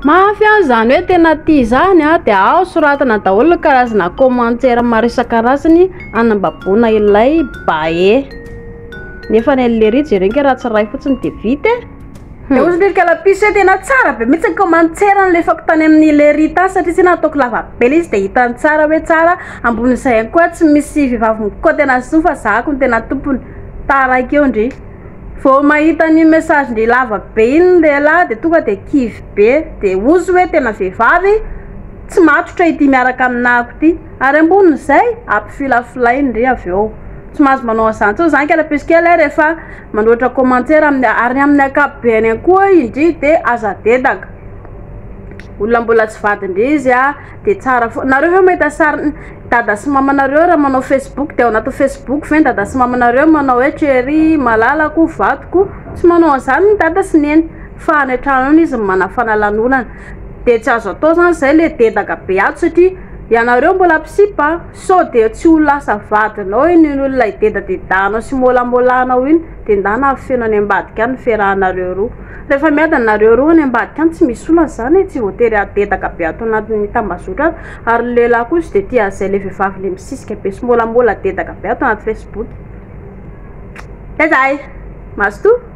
mafy zany hoe tena tia zany dia ao soratana daholo karazana commentaire maro isan-karazany anambabona ilay bae nefa le ry jerena raha tsy ray fotsiny dia vita dia ozy lirika lapisy hoe tena tsara be mihitsy ny commentaire nylefako tany amin'ny le rita satria tsy nataoko lava be izy dia hitany tsara hoe tsara ambonin'izay ihany koa tsy misy vehivavy mikoa tena sofa zahako ny tena tompony taraiky eo ndry vao mahita ny message ndry lava be iny lehilahy dia tonga dia kivy be dia ozy hoe tena vehivavy tsy matotra ity miaraka aminako ity ary ambonin'izay ampifilafilay ndry avy eo tsy mahazo manao an'izany tsao zany kalapisikely rehefa manoatra commentaire ary amin'ny ankapobeny ihany koa indry dia aza dedaka olona mbola tsy vady ndry izy dia tsara nareo hoe mahita sary dada sy mamanareo raha manao Facebook dia ao anaty Facebook ve dada sy mamanareo manao hoe chéri malalako vatoko tsy manao an'izany ny dada sy neny fa any an-trano izy manafana lanonana dia tsy azo atao zany izay le dedaka be ato satria ianareo mbola misipa sao dia tsy ho lasa vadinao iny olona idedadedanao sy môlamôlanao iny dia ndana afeno any ambadika any ferahanareo roa rehefa miadanareo roa any ambadika any tsy misy olana zany tsy voatery adedaka be ato anatin'ny tambazotra ary lehilahy kosa dia tia zay le vehivavy le misisika be sy môlamôla dedaka be ato anaty Facebook. Zay mazoto.